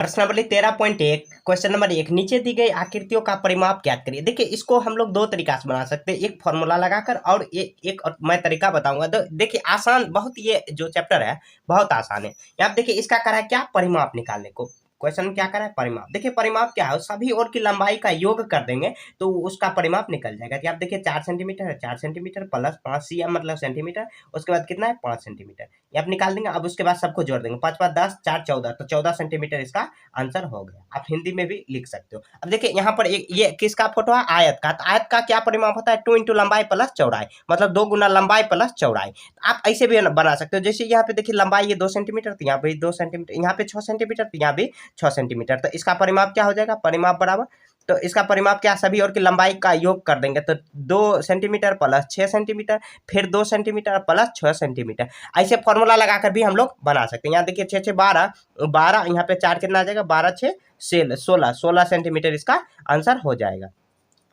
प्रश्न number 13.1 question number 1 नीचे दी गई आकृतियों का परिमाप ज्ञात करिए। देखिए इसको हम लोग दो तरीका से बना सकते हैं, एक फॉर्मूला लगाकर और एक और मैं तरीका बताऊंगा। तो देखिए आसान बहुत, ये जो चैप्टर है बहुत आसान है। यहाँ पे देखिए इसका करा है क्या, परिमाप निकालने को। क्वेश्चन में क्या करा है, परिमाप। देखिए परिमाप क्या है, सभी ओर की लंबाई का योग कर देंगे तो उसका परिमाप निकल जाएगा। तो आप देखिए 4 सेंटीमीटर है, 4 सेंटीमीटर प्लस 5 cm मतलब सेंटीमीटर, उसके बाद कितना है 5 सेंटीमीटर, ये आप निकाल देंगे। अब उसके बाद सबको जोड़ देंगे, 5 5 10 4 14, तो 14 सेंटीमीटर इसका आंसर हो गया। आप हिंदी में भी लिख सकते हो। अब देखिए यहाँ पर एक ये किसका फोटो है, आयत का। तो आयत का क्या परिमाप होता है, 2 इंटू लंबाई प्लस चौड़ाई, मतलब 2 गुना लंबाई प्लस चौड़ाई। आप ऐसे भी बना सकते हो, जैसे यहाँ पे देखिए लंबाई ये 2 सेंटीमीटर, तो यहाँ पे 2 सेंटीमीटर, यहाँ पे 6 सेंटीमीटर, तो यहाँ भी 6 सेंटीमीटर। तो इसका परिमाप क्या हो जाएगा, परिमाप बराबर, तो इसका परिमाप क्या, सभी ओर की लंबाई का योग कर देंगे तो 2 सेंटीमीटर प्लस 6 सेंटीमीटर, फिर 2 सेंटीमीटर प्लस 6 सेंटीमीटर। ऐसे फॉर्मूला लगाकर भी हम लोग बना सकते हैं। यहाँ देखिए 6 6 12 12, यहाँ पे 4 कितना आ जाएगा, 12 6 16 16 सेंटीमीटर इसका आंसर हो जाएगा।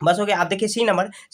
बस हो गया। आप देखिए सी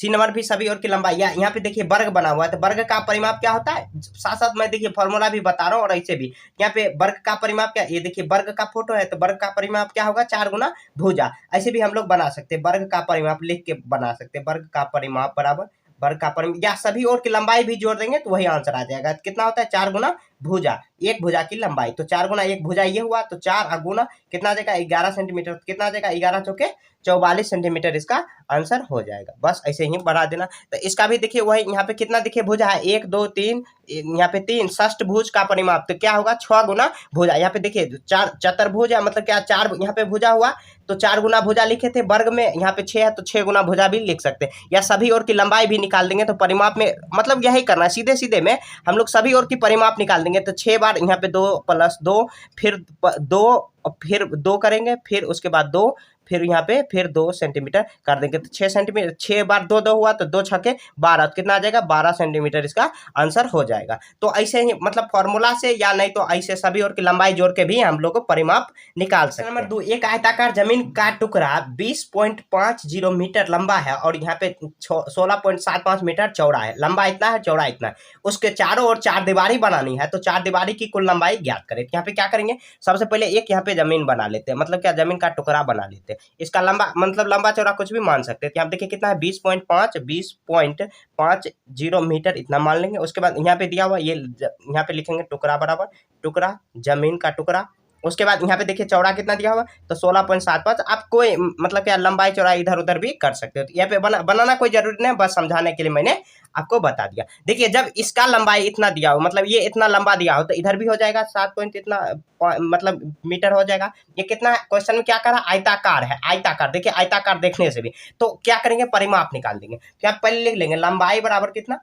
नंबर भी सभी ओर की लंबाई, यहाँ पे देखिए वर्ग बना हुआ है, तो वर्ग का परिमाप क्या होता है, साथ साथ मैं देखिए फॉर्मूला भी बता रहा हूँ और ऐसे भी। यहाँ पे वर्ग का परिमाप क्या, ये देखिए वर्ग का फोटो है, तो वर्ग का परिमाप क्या होगा, 4 गुना भुजा। ऐसे भी हम लोग बना सकते हैं, वर्ग का परिमाप लिख के बना सकते हैं, वर्ग का परिमाप बराबर वर्ग का परिमाप, या सभी ओर की लंबाई भी जोड़ देंगे तो वही आंसर आ जाएगा। कितना होता है, 4 गुना भुजा, एक भुजा की लंबाई, तो 4 गुना एक भुजा ये हुआ, तो 4 गुना कितना आ जाएगा, 11 सेंटीमीटर, कितना आ जाएगा 11 चौके 44 सेंटीमीटर इसका आंसर हो जाएगा। बस ऐसे ही बढ़ा देना। तो इसका भी देखिए वही, यहाँ पे कितना देखिए भुजा है, 1 2 3, यहाँ पे 3, षष्ठ भुज का परिमाप तो क्या होगा, 6 गुना भुजा। यहाँ पे देखिए 4 चतुर्भुज है, मतलब क्या 4 यहाँ पे भुजा हुआ, तो 4 गुना भुजा लिखे थे वर्ग में, यहाँ पे 6 है तो 6 गुना भुजा भी लिख सकते हैं, या सभी ओर की लंबाई भी निकाल देंगे तो परिमाप में, मतलब यही करना है, सीधे सीधे में हम लोग सभी ओर की परिमाप निकाल देंगे। तो 6 बार यहाँ पे 2 प्लस 2, फिर 2, फिर 2 करेंगे, फिर उसके बाद 2, फिर यहाँ पे फिर 2 सेंटीमीटर कर देंगे, तो 6 सेंटीमीटर, 6 बार 2 2 हुआ, तो 2 छके 12, कितना आ जाएगा 12 सेंटीमीटर इसका आंसर हो जाएगा। तो ऐसे ही मतलब फॉर्मूला से, या नहीं तो ऐसे सभी ओर की लंबाई जोड़ के भी हम लोग को परिमाप निकाल सकते हैं। नंबर 2, एक आयताकार जमीन का टुकड़ा 20.50 मीटर लंबा है और यहाँ पे 16.75 मीटर चौड़ा है, लंबा इतना है चौड़ा इतना है, उसके चारों ओर 4 दीवारी बनानी है, तो 4 दीवारी की कुल लंबाई ज्ञात करें। यहाँ पे क्या करेंगे, सबसे पहले एक यहाँ पे जमीन बना लेते हैं, मतलब क्या जमीन का टुकड़ा बना लेते हैं। इसका लंबा मतलब लंबा चौड़ा कुछ भी मान सकते हैं। तो यहाँ देखिए कितना है 20.50 मीटर इतना मान लेंगे। उसके बाद यहाँ पे दिया हुआ ये यहाँ पे लिखेंगे टुकड़ा बराबर टुकड़ा, जमीन का टुकड़ा। उसके बाद यहाँ पे देखिए चौड़ा कितना दिया हुआ, तो 16.75। आप कोई मतलब क्या लंबाई चौड़ाई इधर उधर भी कर सकते हो, तो यहाँ पे बनाना कोई जरूरी नहीं, बस समझाने के लिए मैंने आपको बता दिया। देखिए जब इसका लंबाई इतना दिया हो, मतलब ये इतना लंबा दिया हो, तो इधर भी हो जाएगा 7 पॉइंट इतना मतलब मीटर हो जाएगा। ये कितना है, क्वेश्चन में क्या करा, आयताकार है, आयताकार। देखिए आयताकार देखने से भी तो क्या करेंगे, परिमाप निकाल देंगे। क्या पहले लिख लेंगे लंबाई बराबर कितना,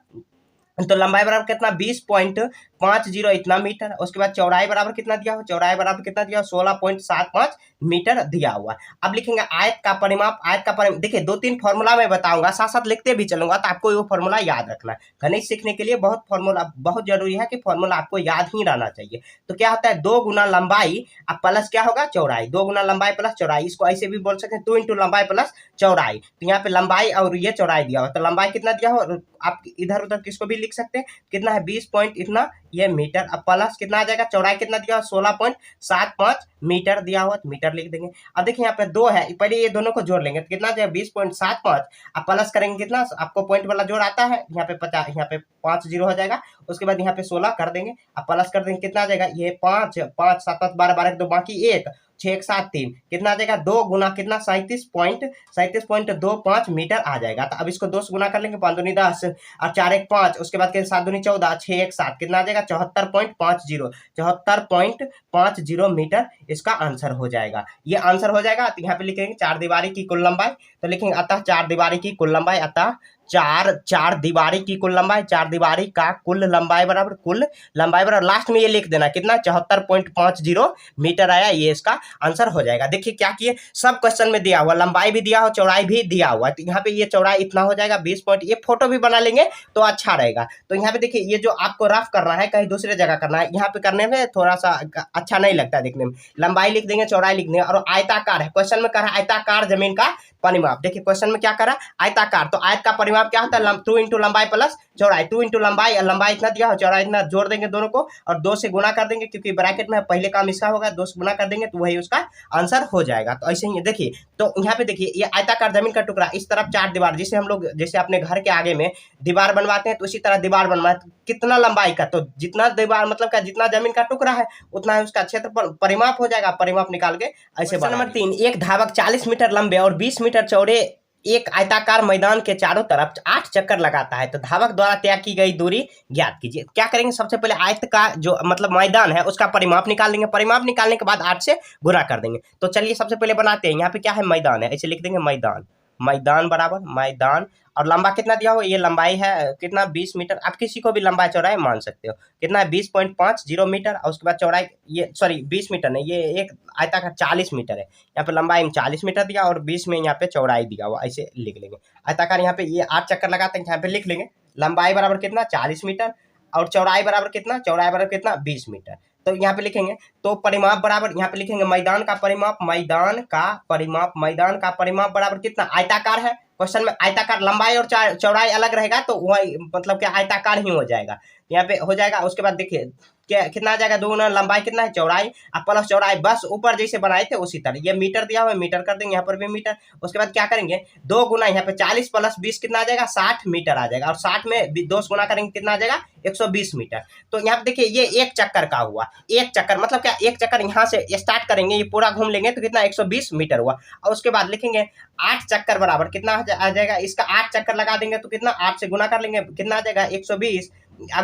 तो लंबाई बराबर कितना 20.50 इतना मीटर। उसके बाद चौड़ाई बराबर कितना दिया हो, चौड़ाई बराबर कितना दिया हो 16.75 मीटर दिया हुआ। अब लिखेंगे आयत का परिमाप, आयत का परिमाप देखिए 2-3 फॉर्मूला मैं बताऊंगा, साथ साथ लिखते भी चलूंगा, तो आपको वो फॉर्मूला याद रखना है। गणित सीखने के लिए बहुत फॉर्मूला बहुत जरूरी है कि फॉर्मूला आपको याद ही रहना चाहिए। तो क्या होता है 2 गुना लंबाई अब प्लस क्या होगा चौड़ाई, 2 गुना लंबाई प्लस चौड़ाई, इसको ऐसे भी बोल सकते हैं 2 इंटू लंबाई प्लस चौड़ाई। तो यहाँ पे लंबाई और ये चौड़ाई दिया हो, तो लंबाई कितना दिया हो, आप इधर उधर किसको भी लिख सकते हैं, कितना है 20 पॉइंट इतना ये मीटर। अब प्लस कितना आ जाएगा, चौड़ाई कितना दिया हो 16.75 मीटर दिया हुआ, तो मीटर लिख देंगे। अब देखिए यहाँ पे 2 है, पहले ये दोनों को जोड़ लेंगे, तो कितना जाएगा 20.75। अब प्लस करेंगे कितना, आपको पॉइंट वाला जोड़ आता है, यहाँ पे 50, यहाँ पे 5 जीरो हो जाएगा। उसके बाद यहाँ पे 16 कर देंगे, अब प्लस कर देंगे, कितना आ जाएगा ये 5 5 7 7 12 12 2 बाकी 1 6 1 7 3, कितना आ जाएगा 2 गुना कितना 37.25 मीटर आ जाएगा। तो अब इसको 2 से गुना कर लेंगे, 5 दूनी 10 और 4 1 5, उसके बाद 7 दूनी 14 6 1 7, कितना आ जाएगा 74.50 मीटर इसका आंसर हो जाएगा। ये आंसर हो जाएगा। तो यहाँ पे लिखेंगे 4 दीवारी की कुल लंबाई, तो लिखेंगे अतः 4 दीवारी की कुल लंबाई, अतः 4 दीवारी की कुल लंबाई, 4 दीवारी का कुल लंबाई बराबर कुल लंबाई बराबर लास्ट में ये लिख देना कितना 74.50 मीटर आया, ये इसका आंसर हो जाएगा। देखिए क्या किए, सब क्वेश्चन में दिया हुआ, लंबाई भी दिया हो चौड़ाई भी दिया हुआ, तो यहाँ पे ये चौड़ाई इतना हो जाएगा 20 पॉइंट। ये फोटो भी बना लेंगे तो अच्छा रहेगा। तो यहाँ पे देखिए ये जो आपको रफ करना है कहीं दूसरे जगह करना है, यहाँ पे करने में थोड़ा सा अच्छा नहीं लगता देखने में। लंबाई लिख देंगे, चौड़ाई लिख देंगे, और आयताकार है, क्वेश्चन में कह रहा है आयताकार जमीन का परिमाप। देखिए क्वेश्चन में क्या करा, आयताकार, तो आयत का परिमाप परिमाप क्या होता है, 2 इंटू लंबाई प्लस चौड़ाई, 2 इंटू लंबाई, लंबाई इतना दिया हो, चौड़ाई इतना, जोड़ देंगे दोनों को और 2 से गुना कर देंगे, क्योंकि ब्रैकेट में पहले काम इसका होगा, 2 से गुना कर देंगे तो वही उसका आंसर हो जाएगा। तो ऐसे ही देखिए, तो यहाँ पे देखिए ये आयताकार जमीन का टुकड़ा, इस तरफ 4 दीवार, जिसे हम लोग जैसे अपने घर के आगे में दीवार बनवाते हैं तो उसी तरह दीवार बनवाए, कितना लंबाई का, तो जितना दीवार मतलब का जितना जमीन का टुकड़ा है उतना है उसका क्षेत्रफल, परिमाप हो जाएगा, परिमाप निकाल के ऐसे। नंबर 3, एक धावक 40 मीटर लंबे और 20 मीटर चौड़े एक आयताकार मैदान के चारों तरफ 8 चक्कर लगाता है, तो धावक द्वारा तय की गई दूरी ज्ञात कीजिए। क्या करेंगे, सबसे पहले आयत का जो मतलब मैदान है उसका परिमाप निकाल लेंगे, परिमाप निकालने के बाद 8 से गुणा कर देंगे। तो चलिए सबसे पहले बनाते हैं, यहाँ पे क्या है, मैदान है, ऐसे लिख देंगे मैदान, मैदान बराबर मैदान, और लंबा कितना दिया हो, ये लंबाई है कितना 20 मीटर, आप किसी को भी लंबाई चौड़ाई मान सकते हो, कितना है 20.50 मीटर, और उसके बाद चौड़ाई ये सॉरी 20 मीटर नहीं, ये एक आयताकार 40 मीटर है, यहाँ पे लंबाई में 40 मीटर दिया और 20 में यहाँ पे चौड़ाई दिया हुआ, ऐसे लिख लेंगे। आयताकार यहाँ पे ये 8 चक्कर लगाते हैं, यहाँ पे लिख लेंगे लंबाई बराबर कितना 40 मीटर और चौड़ाई बराबर कितना, चौड़ाई बराबर कितना 20 मीटर। तो यहाँ पे लिखेंगे, तो परिमाप बराबर यहाँ पे लिखेंगे मैदान का परिमाप, मैदान का परिमाप, मैदान का परिमाप बराबर कितना, आयताकार है, क्वेश्चन में आयताकार, लंबाई और चौड़ाई अलग रहेगा तो वही मतलब क्या आयताकार ही हो जाएगा, यहाँ पे हो जाएगा। उसके बाद देखिए क्या कितना आ जाएगा, 2 गुना लंबाई कितना है चौड़ाई, अब प्लस चौड़ाई, बस ऊपर जैसे बनाए थे उसी तरह, ये मीटर दिया हुआ है मीटर कर देंगे, यहाँ पर भी मीटर। उसके बाद क्या करेंगे, 2 गुना यहाँ पे 40 प्लस 20 कितना आ जाएगा 60 मीटर आ जाएगा, और 60 में 2 गुना करेंगे कितना आ जाएगा 120 मीटर। तो यहाँ पे देखिए ये एक चक्कर का हुआ, एक चक्कर मतलब क्या, एक चक्कर यहाँ से स्टार्ट करेंगे, ये पूरा घूम लेंगे तो कितना 120 मीटर हुआ, और उसके बाद लिखेंगे 8 चक्कर बराबर कितना आ जाएगा, इसका 8 चक्कर लगा देंगे तो कितना 8 से गुना कर लेंगे कितना आ जाएगा 120,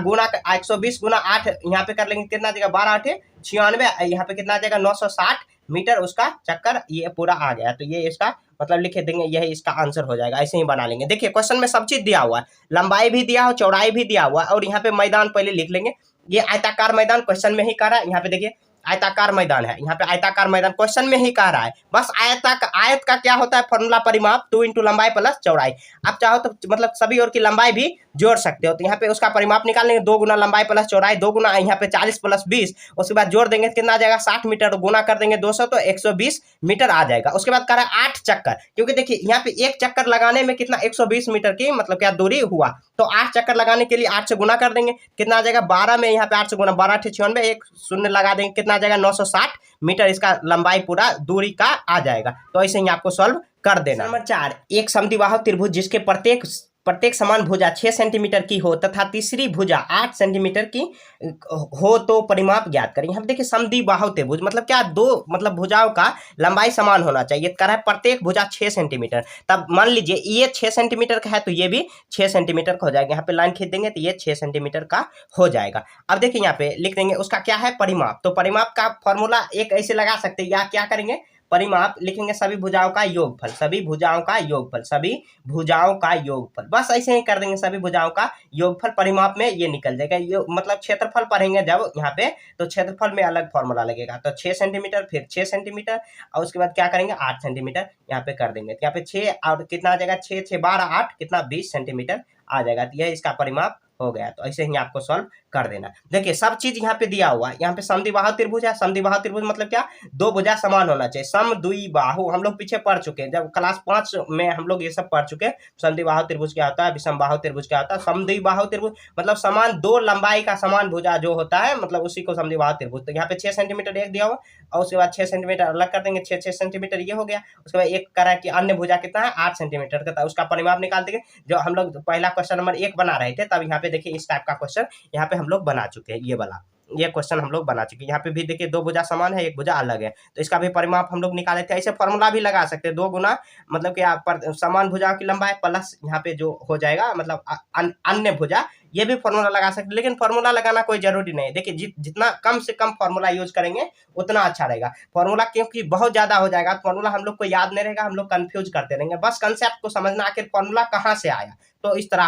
गुना 120 गुना 8 यहाँ पे कर लेंगे कितना आ जाएगा 12 8 96, यहाँ पे कितना आ जाएगा 960 मीटर उसका चक्कर ये पूरा आ गया। तो ये इसका मतलब लिख देंगे, यही इसका आंसर हो जाएगा, ऐसे ही बना लेंगे। देखिए क्वेश्चन में सब चीज दिया हुआ है, लंबाई भी दिया हो, चौड़ाई भी दिया हुआ है, और यहाँ पे मैदान पहले लिख लेंगे, ये आयताकार मैदान क्वेश्चन में ही कह रहा है, यहाँ पे देखिए आयताकार मैदान है, यहाँ पे आयताकार मैदान क्वेश्चन में ही कह रहा है, बस आयत का क्या होता है फॉर्मूला परिमाप 2 इंटू लंबाई प्लस चौड़ाई। आप चाहो तो मतलब सभी और की लंबाई भी जोड़ सकते हो, तो यहाँ पे उसका परिमाप निकाल लेंगे, 2 गुना लंबाई प्लस चौड़ाई, 2 गुना यहाँ पे 40 प्लस 20, उसके बाद जोड़ देंगे कितना आ जाएगा 60 मीटर, गुना कर देंगे 200 तो 120 मीटर आ जाएगा। उसके बाद कह रहा है 8 चक्कर, क्योंकि देखिए यहाँ पे एक चक्कर लगाने में कितना 120 मीटर की मतलब क्या दूरी हुआ, तो 8 चक्कर लगाने के लिए 8 से गुना कर देंगे कितना आ जाएगा 12 में, यहाँ पे 8 से गुना 12 8 96, एक शून्य लगा देंगे कितना आ जाएगा 960 मीटर, इसका लंबाई पूरा दूरी का आ जाएगा। तो ऐसे ही आपको सॉल्व कर देना। नंबर 4, एक समद्विबाहु त्रिभुज जिसके प्रत्येक समान भुजा 6 सेंटीमीटर की हो तथा तीसरी भुजा 8 सेंटीमीटर की हो तो परिमाप ज्ञात करें। यहाँ देखिए समद्विबाहु त्रिभुज मतलब क्या, दो मतलब भुजाओं का लंबाई समान होना चाहिए, कह रहा है प्रत्येक भुजा 6 सेंटीमीटर, तब मान लीजिए ये 6 सेंटीमीटर का है तो ये भी 6 सेंटीमीटर का हो जाएगा, यहाँ पे लाइन खींच देंगे तो ये 6 सेंटीमीटर का हो जाएगा। अब देखिए यहाँ पे लिख देंगे उसका क्या है परिमाप, तो परिमाप का फॉर्मूला एक ऐसे लगा सकते हैं, या क्या करेंगे परिमाप लिखेंगे सभी भुजाओं का योगफल, सभी भुजाओं का योगफल, सभी भुजाओं का योगफल, बस ऐसे ही कर देंगे सभी भुजाओं का योगफल, परिमाप में ये निकल जाएगा। ये मतलब क्षेत्रफल पढ़ेंगे जब यहाँ पे तो क्षेत्रफल में अलग फॉर्मूला लगेगा, तो 6 सेंटीमीटर फिर 6 सेंटीमीटर और उसके बाद क्या करेंगे 8 सेंटीमीटर यहाँ पे कर देंगे, तो यहाँ पे 6 और कितना आ जाएगा 6 6 12 8 कितना 20 सेंटीमीटर आ जाएगा, तो यह इसका परिमाप हो गया। तो ऐसे ही आपको सॉल्व कर देना। देखिए सब चीज यहाँ पे दिया हुआ है, यहाँ पे समद्विबाहु त्रिभुज है, समद्विबाहु त्रिभुज मतलब क्या, दो भुजा समान होना चाहिए, समद्विबाहु हम लोग पीछे पढ़ चुके हैं, जब क्लास 5 में हम लोग ये सब पढ़ चुके हैं, समद्विबाहु त्रिभुज क्या होता है, विषमबाहु त्रिभुज क्या होता है, समद्विबाहु त्रिभुज मतलब समान दो लंबाई का समान भुजा जो होता है मतलब उसी को समद्विबाहु त्रिभुज। तो यहाँ पे 6 सेंटीमीटर एक दिया हुआ और उसके बाद 6 सेंटीमीटर अलग कर देंगे, 6 सेंटीमीटर ये हो गया, उसके बाद एक करा कि अन्य भुजा कितना है 8 सेंटीमीटर का, उसका परिमाप निकाल देंगे, जो हम लोग पहला क्वेश्चन नंबर 1 बना रहे थे, तब यहाँ पे देखिए इस टाइप का क्वेश्चन यहाँ पे हम लोग बना चुके हैं, ये वाला ये क्वेश्चन हम लोग बना चुके हैं। यहाँ पे भी देखिए दो भुजा समान है एक भुजा अलग है, तो इसका भी परिमाप हम लोग निकाले थे। ऐसे फॉर्मूला भी लगा सकते हैं, 2 गुना मतलब कि आप समान भुजाओं की लंबाई प्लस यहाँ पे जो हो जाएगा मतलब अन्य भुजा, ये भी फॉर्मूला लगा सकते हैं, लेकिन फॉर्मूला लगाना कोई जरूरी नहीं है। देखिए जितना कम से कम फॉर्मूला यूज करेंगे उतना अच्छा रहेगा। फॉर्मूला क्योंकि बहुत ज्यादा हो जाएगा, फॉर्मूला हम लोग को याद नहीं रहेगा, हम लोग कंफ्यूज करते रहेंगे। बस कंसेप्ट को समझना आखिर फॉर्मूला कहाँ से आया, तो इस तरह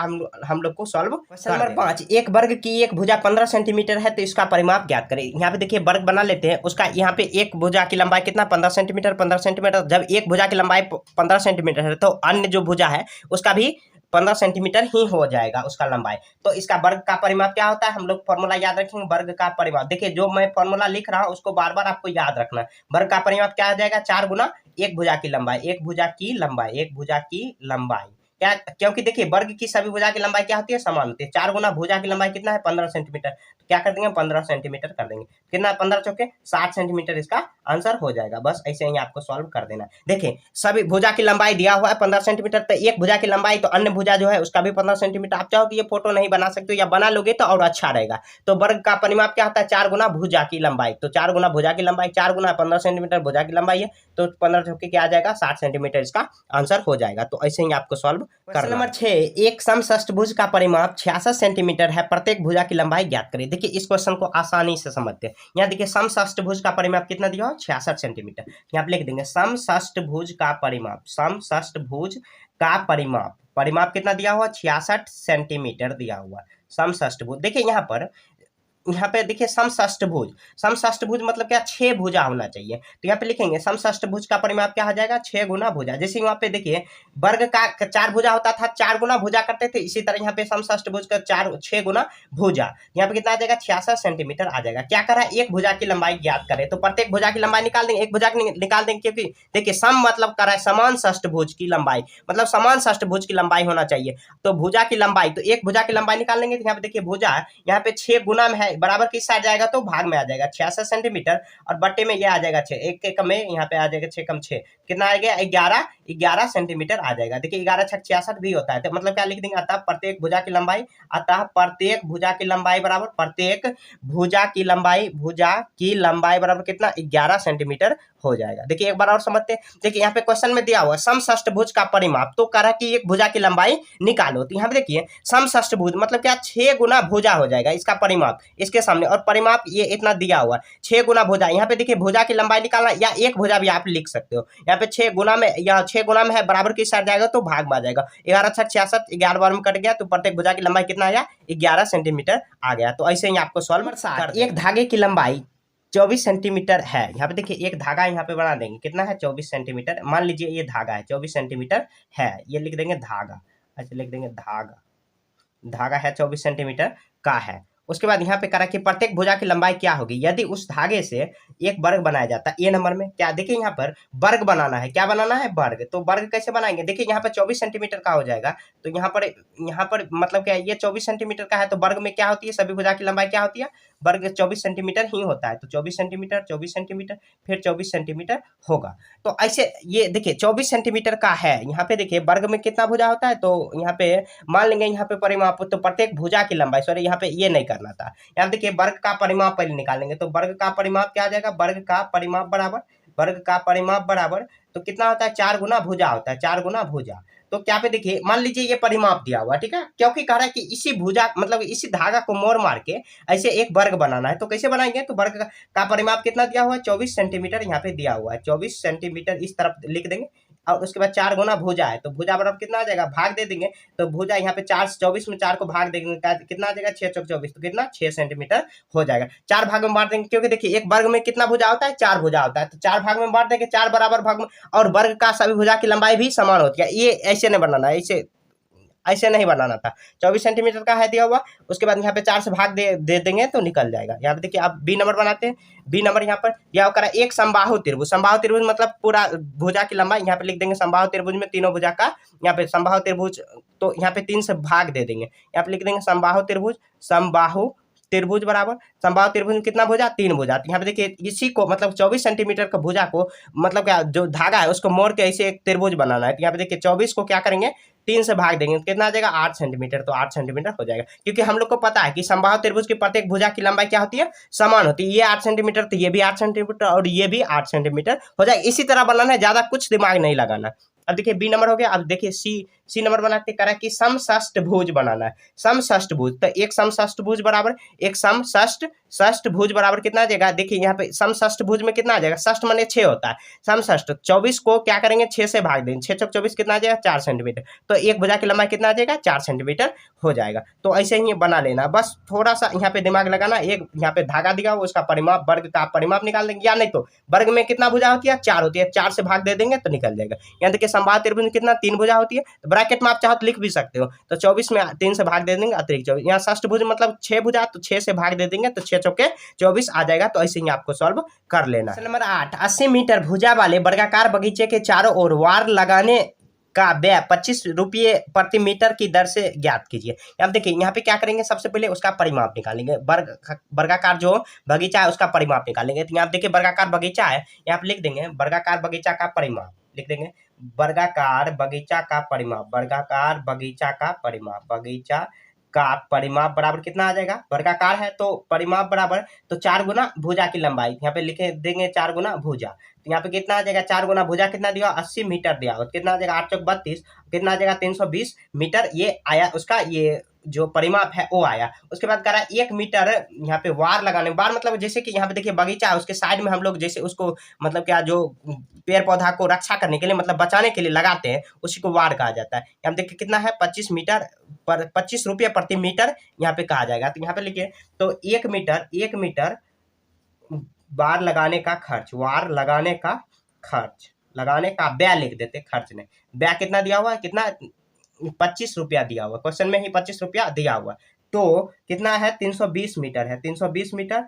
हम लोग को सॉल्व। क्वेश्चन नंबर 5, एक वर्ग की एक भुजा 15 सेंटीमीटर है तो इसका परिमाप ज्ञात करें। यहाँ पे देखिए वर्ग बना लेते हैं, उसका यहाँ पे एक भुजा की लंबाई कितना 15 सेंटीमीटर 15 सेंटीमीटर। जब एक भुजा की लंबाई 15 सेंटीमीटर है तो अन्य जो भुजा है उसका भी 15 सेंटीमीटर ही हो जाएगा उसका लंबाई। तो इसका वर्ग का परिमाप क्या होता है, हम लोग फॉर्मूला याद रखेंगे वर्ग का परिमाप। देखिए जो मैं फॉर्मूला लिख रहा हूँ उसको बार बार आपको याद रखना है। वर्ग का परिमाप क्या हो जाएगा 4 गुना एक भुजा की लंबाई, एक भुजा की लंबाई, एक भुजा की लंबाई क्या, क्योंकि देखिए वर्ग की सभी भुजा की लंबाई क्या होती है, समान होती है। 4 गुना भुजा की लंबाई कितना है, 15 सेंटीमीटर। तो क्या कर देंगे, 15 सेंटीमीटर कर देंगे। कितना, 15 चौके 60 सेंटीमीटर इसका आंसर हो जाएगा। बस ऐसे ही आपको सॉल्व कर देना है। देखिए सभी भुजा की लंबाई दिया हुआ है 15 सेंटीमीटर, तो एक भुजा की लंबाई तो अन्य भुजा जो है उसका भी 15 सेंटीमीटर। आप चाहो तो ये फोटो नहीं बना सकते हो, या बना लोगे तो और अच्छा रहेगा। तो वर्ग का परिमाप क्या होता है, 4 गुना भुजा की लंबाई। तो 4 गुना भुजा की लंबाई, 4 गुना 15 सेंटीमीटर भुजा की लंबाई है, तो 15 चौके क्या आ जाएगा, 60 सेंटीमीटर इसका आंसर हो जाएगा। तो ऐसे ही आपको सॉल्व करना। नंबर 6, एक समषष्ठभुज का परिमाप 66 सेंटीमीटर है, प्रत्येक भुजा की लंबाई ज्ञात करें। देखिए इस क्वेश्चन को आसानी से समझते हैं। यहाँ देखिए समषष्ठभुज का परिमाप कितना दिया हो, 66 सेंटीमीटर। यहाँ पे लिख देंगे समषष्ठभुज का परिमाप, समषष्ठभुज का परिमाप, परिमाप कितना दिया हुआ, 66 सेंटीमीटर दिया हुआ समषष्ठभुज। देखिए यहाँ पे देखिए समषष्ठभुज, समषष्ठभुज मतलब क्या, 6 भुजा होना चाहिए। तो यहाँ पे लिखेंगे समषष्ठभुज का परिमाप क्या हो जाएगा, 6 गुना भुजा। जैसे वहाँ पे देखिए वर्ग का 4 भुजा होता था, 4 गुना भुजा करते थे, इसी तरह यहाँ पे समषष्ठभुज का 6 गुना भुजा। यहाँ पे कितना आ जाएगा, 66 सेंटीमीटर आ जाएगा। क्या करा, एक भुजा की लंबाई ज्ञात करें, तो प्रत्येक भुजा की लंबाई निकाल देंगे, एक भुजा की निकाल देंगे, क्योंकि देखिए सम मतलब करा है समान षष्ठभुज की लंबाई, मतलब समान षष्ठभुज की लंबाई होना चाहिए। तो भुजा की लंबाई, तो एक भुजा की लंबाई निकाल लेंगे। तो यहाँ पे देखिए भुजा यहाँ पे 6 गुना में है, बराबर किस आ जाएगा, तो भाग में आ जाएगा 66 सेंटीमीटर, और बट्टे में ये आ जाएगा 6, एक एक में यहाँ पे आ जाएगा 6 कम 6, कितना आ गया, 11 सेंटीमीटर आ जाएगा। देखिए 11 छक 66 भी होता है, तो मतलब क्या लिख देंगे, अतः प्रत्येक भुजा की लंबाई, अतः प्रत्येक भुजा की लंबाई बराबर, प्रत्येक भुजा की लंबाई बराबर कितना, 11 सेंटीमीटर हो जाएगा। देखिए एक बार और समझते हैं। देखिए यहाँ पे क्वेश्चन में दिया हुआ समषष्ठभुज का परिमाप, तो कह रहा कि एक भुजा की लंबाई निकालो। तो यहाँ पे देखिए समषष्ठभुज मतलब क्या, 6 गुना भुजा हो जाएगा इसका परिमाप इसके सामने, और परिमाप ये इतना दिया हुआ 6 गुना भुजा। यहाँ पे देखिए भुजा की लंबाई निकालना, या एक भुजा भी आप लिख सकते हो। यहाँ पे 6 गुना में, या 6 गुना में है, बराबर किस साइड जाएगा, तो भाग में आ जाएगा। 11 छक 66, 11 बार में कट गया, तो प्रत्येक भुजा की लंबाई कितना आया, 11 सेंटीमीटर आ गया। तो ऐसे ही आपको सॉल्व कर, एक धागे की लंबाई 24 सेंटीमीटर है। यहाँ पे देखिए एक धागा यहाँ पे बना देंगे, कितना है, 24 सेंटीमीटर। मान लीजिए ये धागा है, 24 सेंटीमीटर है, ये लिख देंगे धागा, ऐसे लिख देंगे धागा, धागा है 24 सेंटीमीटर का है। उसके बाद यहाँ पे करा कि प्रत्येक भुजा की लंबाई क्या होगी, यदि उस धागे से एक वर्ग बनाया जाता है। ए नंबर में क्या, देखिए यहाँ पर वर्ग बनाना है, क्या बनाना है, वर्ग। तो वर्ग कैसे बनाएंगे, देखिए यहाँ पर 24 सेंटीमीटर का हो जाएगा, तो यहाँ पर मतलब क्या, ये 24 सेंटीमीटर का है, तो वर्ग में क्या होती है, सभी भुजा की लंबाई क्या होती है, वर्ग 24 सेंटीमीटर ही होता है। तो 24 सेंटीमीटर, 24 सेंटीमीटर, फिर 24 सेंटीमीटर होगा। तो ऐसे ये देखिए 24 सेंटीमीटर का है। यहाँ पे देखिए वर्ग में कितना भुजा होता है, तो यहाँ पे मान लेंगे यहाँ पे परिमाप, तो प्रत्येक भुजा की लंबाई, सॉरी यहाँ पे ये नहीं करना था। यहाँ देखिए वर्ग का परिमाप पहले निकालेंगे, तो वर्ग का परिमाप क्या आ जाएगा, वर्ग का परिमाप बराबर, वर्ग का परिमाप बराबर, तो कितना होता है, 4 गुना भुजा होता है, 4 गुना भुजा। तो क्या पे देखिए मान लीजिए ये परिमाप दिया हुआ, ठीक है, क्योंकि कह रहा है कि इसी भुजा मतलब इसी धागा को मोड़ मार के ऐसे एक वर्ग बनाना है। तो कैसे बनाएंगे, तो वर्ग का परिमाप कितना दिया हुआ है, 24 सेंटीमीटर यहाँ पे दिया हुआ है, 24 सेंटीमीटर इस तरफ लिख देंगे, और उसके बाद 4 गुना भुजा है, तो भुजा बराबर कितना आ जाएगा, भाग दे देंगे। तो भुजा यहाँ पे 4 24 में 4 को भाग देंगे, कितना आ जाएगा, 6 चौक 24, तो कितना 6 सेंटीमीटर हो जाएगा। 4 भाग में बांट देंगे, क्योंकि देखिए एक वर्ग में कितना भुजा होता है, 4 भुजा होता है, तो 4 भाग में बांट देंगे, 4 बराबर भाग में, और वर्ग का सभी भुजा की लंबाई भी समान होती है। ये ऐसे नहीं बनाना है, ऐसे नहीं बनाना था। 24 सेंटीमीटर का है दिया हुआ, उसके बाद यहाँ पे 4 से भाग दे देंगे तो निकल जाएगा। यहाँ पे देखिए आप बी नंबर बनाते हैं, बी नंबर यहाँ पर यह करा एक समबाहु त्रिभुज, समबाहु त्रिभुज मतलब पूरा भुजा की लंबाई, यहाँ पे लिख देंगे समबाहु त्रिभुज में तीनों भुजा का, यहाँ पे समबाहु त्रिभुज, तो यहाँ पे 3 से भाग दे देंगे, यहाँ पे लिख देंगे समबाहु त्रिभुज, समबाहु त्रिभुज बराबर, समबाहु त्रिभुज में कितना भुजा, 3 भुजा। तो यहाँ पे देखिए इसी को मतलब 24 सेंटीमीटर का भुजा को मतलब क्या जो धागा है उसको मोड़ के ऐसे एक त्रिभुज बनाना है। तो यहाँ पे देखिए 24 को क्या करेंगे, 3 से भाग देंगे, कितना आ जाएगा, 8 सेंटीमीटर, तो 8 सेंटीमीटर हो जाएगा। क्योंकि हम लोग को पता है कि समबाहु त्रिभुज की प्रत्येक भुजा की लंबाई क्या होती है, समान होती है। ये 8 सेंटीमीटर, तो ये भी 8 सेंटीमीटर, और ये भी 8 सेंटीमीटर हो जाएगा। इसी तरह बनाना है, ज्यादा कुछ दिमाग नहीं लगाना। अब देखिए बी नंबर हो गया। अब देखिए सी नंबर बनाते करा कि समषष्ठभुज बनाना है, समषष्ठभुज। तो एक समषष्ठभुज बराबर एक समषष्ठभुज बराबर कितना आ जाएगा, देखिए यहाँ पे समषष्ठभुज में कितना आ जाएगा, षष्ठ माने 6 होता है, समषष्ठ 24 को क्या करेंगे 6 से भाग देंगे, 6 चौक 24 कितना आ जाएगा, 4 सेंटीमीटर। तो एक भुजा की लंबाई कितना आ जाएगा, 4 सेंटीमीटर हो जाएगा। तो ऐसे ही बना लेना, बस थोड़ा सा यहाँ पे दिमाग लगाना। एक यहाँ पे धागा दिया हो उसका परिमाप, वर्ग का परिमाप निकाल देंगे, या नहीं तो वर्ग में कितना भुजा होती है, 4 होती है, 4 से भाग दे देंगे तो निकल जाएगा। यहाँ देखिए समबाहु त्रिभुज में कितना 3 भुजा होती है, तो ब्रैकेट में आप चाहो तो लिख भी सकते हो। तो 24 में 3 से भाग दे देंगे, अतिरिक्त 24। यहाँ षष्ठभुज मतलब 6 भुजा, तो 6 से भाग दे देंगे तो 6 चौके 24 आ जाएगा। तो ऐसे ही आपको सॉल्व कर लेना। नंबर 8, 80 मीटर भुजा वाले वर्गाकार बगीचे के चारों ओर वार लगाने का व्यय 25 रुपये प्रति मीटर की दर से ज्ञात कीजिए। अब देखिए यहाँ पे क्या करेंगे, सबसे पहले उसका परिमाप निकालेंगे। वर्गाकार जो बगीचा है उसका परिमाप निकालेंगे। तो यहाँ देखिए वर्गाकार बगीचा है, यहाँ पे लिख देंगे वर्गाकार बगीचा का परिमाप, लिख देंगे वर्गाकार बगीचा का परिमाप, वर्गाकार बगीचा का परिमाप, बगीचा का परिमाप बराबर कितना आ जाएगा, वर्गाकार है तो परिमाप बराबर तो 4 गुना भुजा की लंबाई, यहाँ पे लिखे देंगे 4 गुना भुजा। तो यहाँ पे कितना आ जाएगा, 4 गुना भुजा कितना दिया, 80 मीटर दिया, और कितना आ जाएगा 8 चौक 32, कितना आ जाएगा 320 मीटर, ये आया उसका ये जो परिमाप है वो आया। उसके बाद कह रहा है 1 मीटर यहाँ पे वार लगाने, वार मतलब जैसे कि यहाँ पे देखिए बगीचा है उसके साइड में हम लोग जैसे उसको मतलब क्या जो पेड़ पौधा को रक्षा करने के लिए मतलब बचाने के लिए लगाते हैं उसी को वार कहा जाता है। यहाँ देखिए कितना है 25 मीटर पर 25 रुपये प्रति मीटर यहाँ पे कहा जाएगा। तो यहाँ पे लिखिए तो 1 मीटर वार लगाने का खर्च, वार लगाने का खर्च, लगाने का व्यय लिख देते, खर्च नहीं, व्यय कितना दिया हुआ है, कितना 25 रुपया दिया हुआ, क्वेश्चन में ही 25 रुपया दिया हुआ। तो कितना है 320 मीटर है, 320 मीटर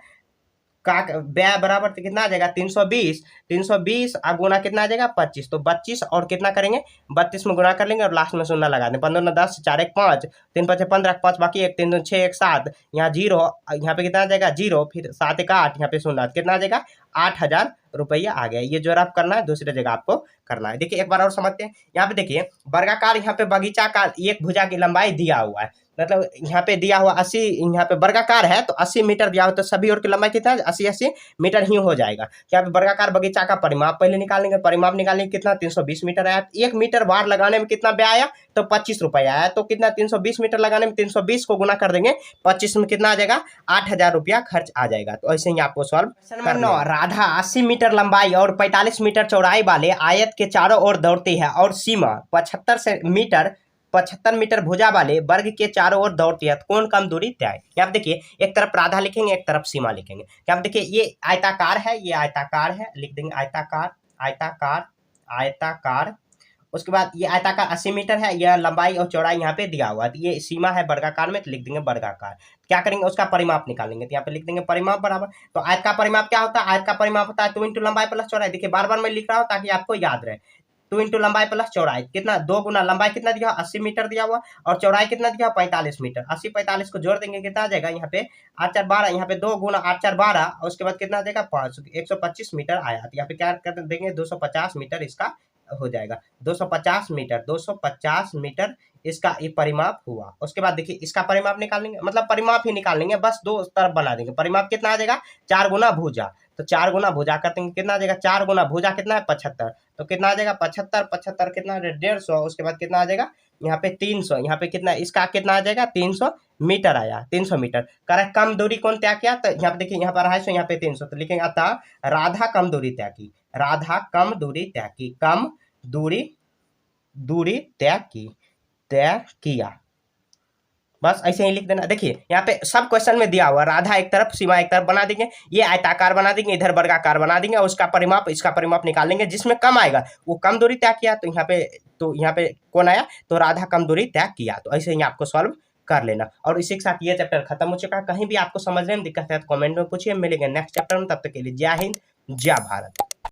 का व्यय बराबर तो कितना आ जाएगा 320 गुना कितना आ जाएगा 25, तो 25 और कितना करेंगे 32 में गुना कर लेंगे और लास्ट में शून्य लगा दें, 15 9 10 4 1 5 3 5 15 5 बाकी 1 3 2 6 1 7, यहाँ 0, यहाँ पे कितना आ जाएगा 0, फिर 7 1 8, यहाँ पे शून्य, कितना आ जाएगा 8000 रुपया आ गया। ये जो रफ करना है दूसरी जगह आपको करना है। देखिए एक बार और समझते हैं, यहाँ पे देखिए वर्गाकार यहाँ पे बगीचा का एक भुजा की लंबाई दिया हुआ है, मतलब यहाँ पे दिया हुआ 80, यहाँ पे वर्गाकार है तो 80 मीटर दिया हुआ, तो सभी ओर की लंबाई कितना है 80 मीटर ही हो जाएगा। यहाँ पे वर्गाकार बगीचा का परिमाप पहले निकालेंगे, परिमाप निकालेंगे कितना 320 मीटर आया, 1 मीटर वार लगाने में कितना व्यय आया तो 25 रुपया आया, तो कितना 320 मीटर लगाने में 320 को गुना कर देंगे 25 में कितना आ जाएगा 8000 रुपया खर्च आ जाएगा। तो ऐसे ही आपको सॉल्व करना है। राधा 80 मीटर लंबाई और 45 मीटर चौड़ाई वाले आयत के चारों ओर दौड़ती है और सीमा 75 मीटर भुजा वाले वर्ग के चारों ओर दौड़ती है, कौन कम दूरी तय। यहाँ देखिए एक तरफ राधा लिखेंगे एक तरफ सीमा लिखेंगे। यहाँ देखिए ये आयताकार है, ये आयताकार है, लिख देंगे आयताकार आयताकार आयताकार। उसके बाद ये आयताकार 80 मीटर है, यह लंबाई और चौड़ाई यहाँ पे दिया हुआ है, ये सीमा है वर्गाकार में, तो लिख देंगे वर्गाकार। क्या करेंगे उसका परिमाप निकालेंगे, तो यहाँ पे लिख देंगे परिमाप बराबर, तो आयत का परिमाप क्या होता है, आयत का परिमाप होता है 2 इंटू लंबाई प्लस चौड़ाई। देखिए बार बार मैं लिख रहा हूँ ताकि आपको याद रहे, 2 इंटू लंबाई प्लस चौड़ाई कितना 2 गुना लंबाई कितना दिया 80 मीटर दिया हुआ और चौड़ाई कितना दिया 45 मीटर, 80 45 को जोड़ देंगे कितना आ जाएगा यहाँ पे 8 4 12, यहाँ पे 2 गुना 8 4 12 और उसके बाद कितना आ जाएगा 125 मीटर आया। तो यहाँ पे क्या कर देंगे 250 मीटर इसका हो जाएगा, 250 मीटर इसका ये परिमाप हुआ। उसके बाद देखिए इसका परिमाप निकालेंगे, मतलब परिमाप ही निकालेंगे, बस दो तरफ बना देंगे। परिमाप कितना आ जाएगा 4 गुना भुजा, तो 4 गुना भुजा करते हैं कितना आ जाएगा 4 गुना भुजा कितना है 75, तो कितना आ जाएगा 75 कितना 150, उसके बाद कितना आ जाएगा यहाँ पे 300, यहाँ पे कितना इसका कितना आ जाएगा 300 मीटर आया, 300 मीटर। कह कम दूरी कौन तय किया, तो यहाँ पे देखिए यहाँ पर 250 यहाँ पे 300, तो लिखेंगे अतः राधा कम दूरी तय की, राधा कम दूरी तय की, कम दूरी तय किया, बस ऐसे ही लिख देना। देखिए यहाँ पे सब क्वेश्चन में दिया हुआ राधा एक तरफ सीमा एक तरफ बना देंगे, ये आयताकार बना देंगे, इधर वर्गाकार बना देंगे और उसका परिमाप इसका परिमाप निकालेंगे, जिसमें कम आएगा वो कम दूरी तय किया। तो यहाँ पे कौन आया तो राधा कम दूरी तय किया। तो ऐसे ही आपको सॉल्व कर लेना। और इसी के साथ ये चैप्टर खत्म हो चुका है। कहीं भी आपको समझने में दिक्कत है तो कमेंट में पूछिए, मिलेंगे नेक्स्ट चैप्टर में। तब तक के लिए जय हिंद जय भारत।